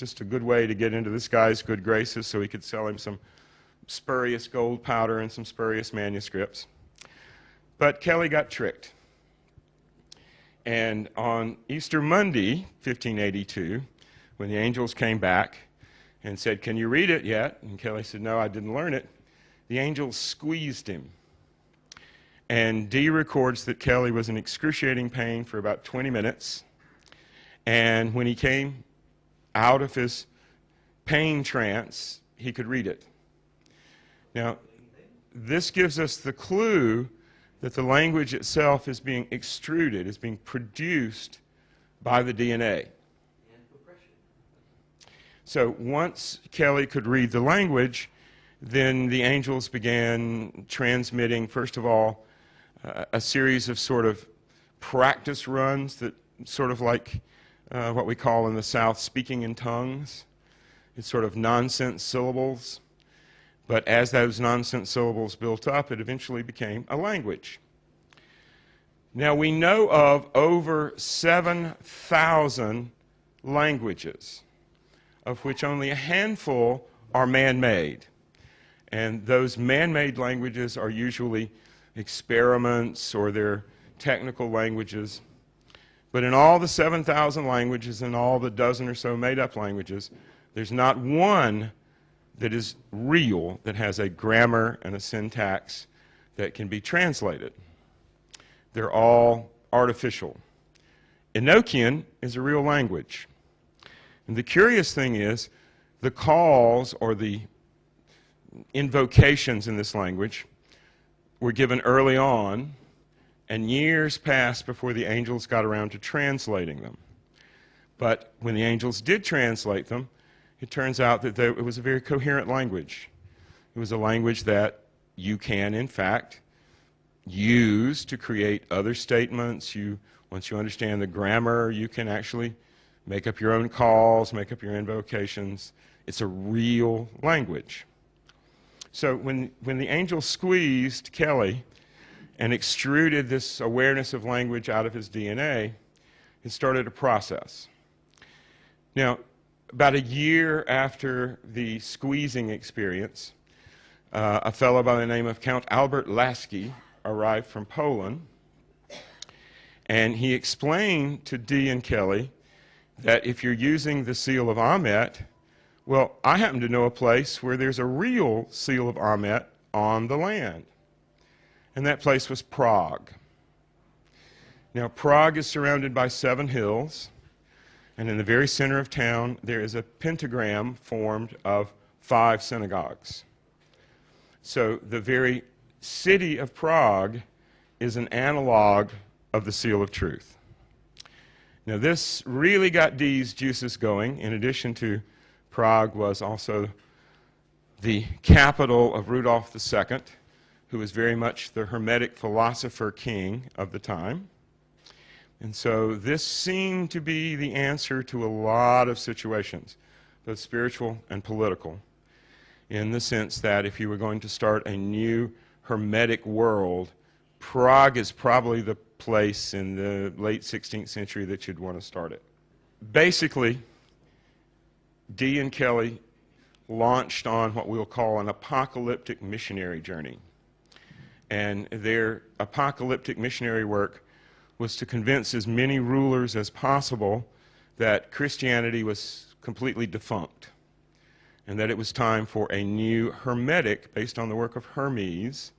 just a good way to get into this guy's good graces so he could sell him some spurious gold powder and some spurious manuscripts. But Kelly got tricked. And on Easter Monday, 1582, when the angels came back and said, "Can you read it yet?" And Kelly said, "No, I didn't learn it." The angels squeezed him. And DEE records that Kelly was in excruciating pain for about 20 minutes. And when he came out of his pain trance, he could read it. Now, this gives us the clue that the language itself is being extruded, is being produced by the DNA. So once Kelly could read the language, then the angels began transmitting, first of all, a series of sort of practice runs that sort of like what we call in the South speaking in tongues. It's sort of nonsense syllables. But as those nonsense syllables built up, it eventually became a language. Now we know of over 7,000 languages, of which only a handful are man-made. And those man-made languages are usually experiments or they're technical languages. But in all the 7,000 languages and all the dozen or so made-up languages, there's not one that is real, that has a grammar and a syntax that can be translated. They're all artificial. ENOCHIAN is a real language. And the curious thing is, the calls or the invocations in this language were given early on, and years passed before the angels got around to translating them. But when the angels did translate them, it turns out that it was a very coherent language. It was a language that you can, in fact, use to create other statements. Once you understand the grammar, you can actually make up your own calls, make up your invocations. It's a real language. So when the angel squeezed Kelly and extruded this awareness of language out of his DNA, it started a process. Now, about a year after the squeezing experience, a fellow by the name of Count Albert Lasky arrived from Poland, and he explained to DEE and Kelly that if you're using the seal of Amet, well, I happen to know a place where there's a real seal of Amet on the land, and that place was Prague. Now, Prague is surrounded by 7 hills, and in the very center of town, there is a pentagram formed of 5 synagogues. So the very city of Prague is an analog of the seal of truth. Now this really got DEE's juices going. In addition to Prague was also the capital of Rudolph II, who was very much the Hermetic philosopher king of the time. And so this seemed to be the answer to a lot of situations, both spiritual and political, in the sense that if you were going to start a new Hermetic world, Prague is probably the place in the late 16th century that you'd want to start it. Basically, DEE and Kelly launched on what we'll call an apocalyptic missionary journey. And their apocalyptic missionary work was to convince as many rulers as possible that Christianity was completely defunct and that it was time for a new Hermetic, based on the work of Hermes,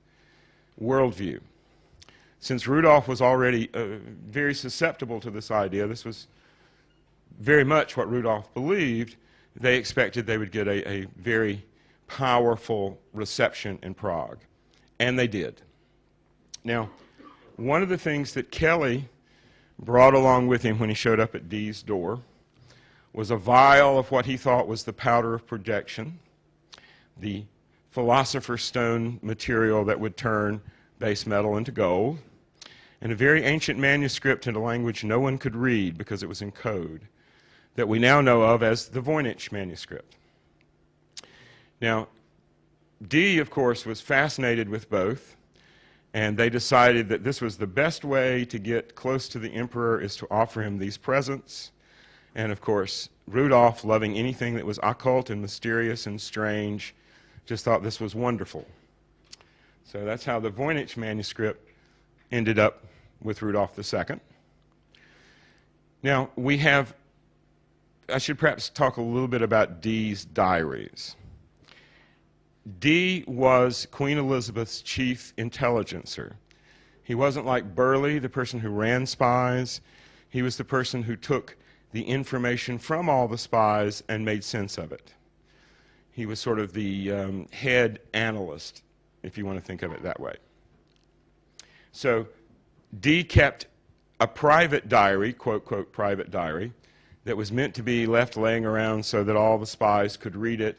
worldview. Since Rudolph was already very susceptible to this idea, this was very much what Rudolph believed, they expected they would get a very powerful reception in Prague. And they did. Now, one of the things that Kelly brought along with him when he showed up at DEE's door was a vial of what he thought was the powder of projection, the philosopher's stone material that would turn base metal into gold, and a very ancient manuscript in a language no one could read because it was in code, that we now know of as the Voynich manuscript. Now, DEE, of course, was fascinated with both, and they decided that this was the best way to get close to the emperor is to offer him these presents, And of course, Rudolph, loving anything that was occult and mysterious and strange, just thought this was wonderful. So that's how the Voynich manuscript ended up with Rudolph II. Now, I should perhaps talk a little bit about Dee's diaries. Dee was Queen Elizabeth's chief intelligencer. He wasn't like Burleigh, the person who ran spies. He was the person who took the information from all the spies and made sense of it. He was sort of the head analyst, if you want to think of it that way. So Dee kept a private diary, quote, quote, private diary, that was meant to be left laying around so that all the spies could read it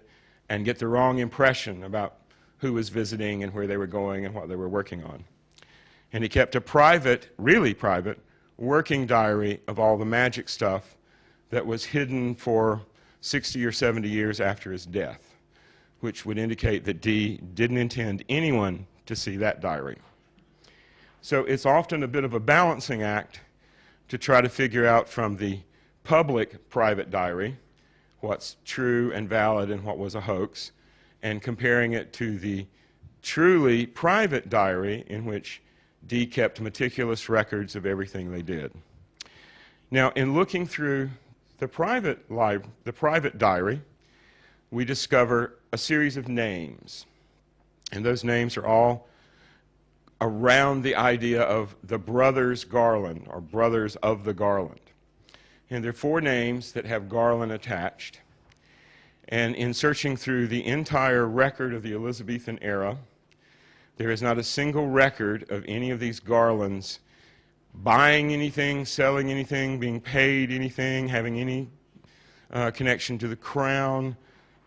and get the wrong impression about who was visiting and where they were going and what they were working on. And he kept a private, really private, working diary of all the magic stuff that was hidden for 60 or 70 years after his death, which would indicate that Dee didn't intend anyone to see that diary. So it's often a bit of a balancing act to try to figure out from the public private diary what's true and valid and what was a hoax, and comparing it to the truly private diary in which Dee kept meticulous records of everything they did. Now, in looking through the private diary, we discover a series of names, and those names are all around the idea of the brothers Garland, or brothers of the Garland. And there are 4 names that have Garland attached. And in searching through the entire record of the Elizabethan era, there is not a single record of any of these Garlands buying anything, selling anything, being paid anything, having any connection to the crown.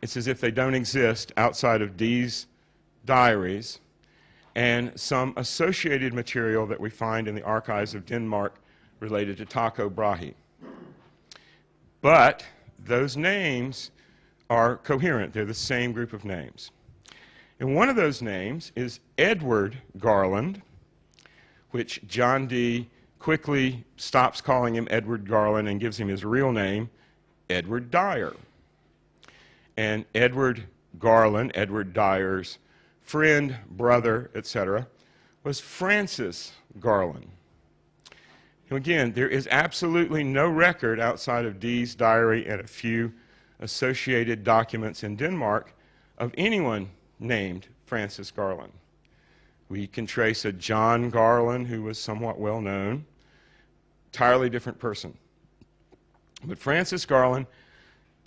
It's as if they don't exist outside of Dee's diaries and some associated material that we find in the archives of Denmark related to Tycho Brahe. But those names are coherent. They're the same group of names. And one of those names is Edward Garland, which John Dee quickly stops calling him Edward Garland and gives him his real name, Edward Dyer. And Edward Garland, Edward Dyer's friend, brother, etc., was Francis Garland. Now again, there is absolutely no record outside of Dee's diary and a few associated documents in Denmark of anyone named Francis Garland. We can trace a John Garland who was somewhat well known, entirely different person. But Francis Garland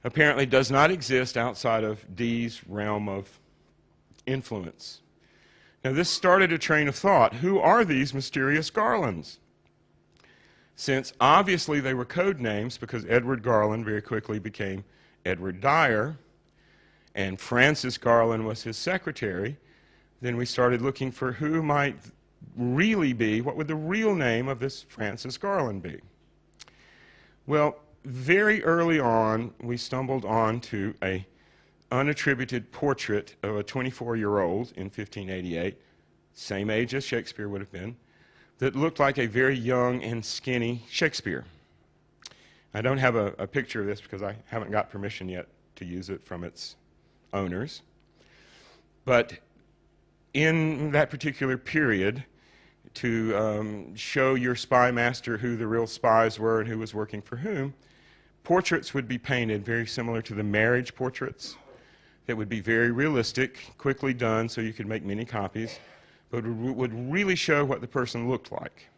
apparently does not exist outside of Dee's realm of influence. Now this started a train of thought. Who are these mysterious Garlands? Since obviously they were code names, because Edward Garland very quickly became Edward Dyer, and Francis Garland was his secretary, then we started looking for who might really be, what would the real name of this Francis Garland be? Well, very early on, we stumbled onto an unattributed portrait of a 24-year-old in 1588, same age as Shakespeare would have been, that looked like a very young and skinny Shakespeare. I don't have a picture of this because I haven't got permission yet to use it from its owners. But in that particular period, to show your spy master who the real spies were and who was working for whom, portraits would be painted very similar to the marriage portraits that would be very realistic, quickly done so you could make many copies, but would really show what the person looked like.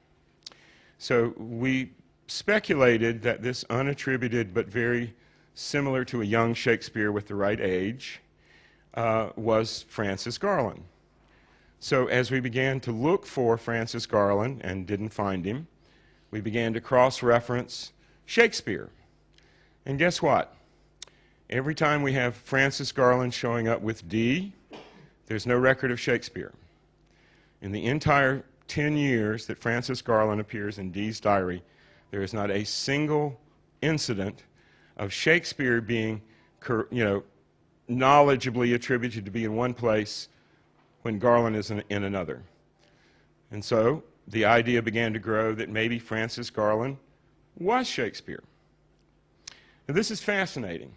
So we speculated that this unattributed but very similar to a young Shakespeare with the right age was Francis Garland. So as we began to look for Francis Garland and didn't find him, we began to cross-reference Shakespeare. And guess what? Every time we have Francis Garland showing up with Dee, there's no record of Shakespeare. In the entire 10 years that Francis Garland appears in Dee's diary, there is not a single incident of Shakespeare being, knowledgeably attributed to be in one place when Garland is in another. And so the idea began to grow that maybe Francis Garland was Shakespeare. Now, this is fascinating.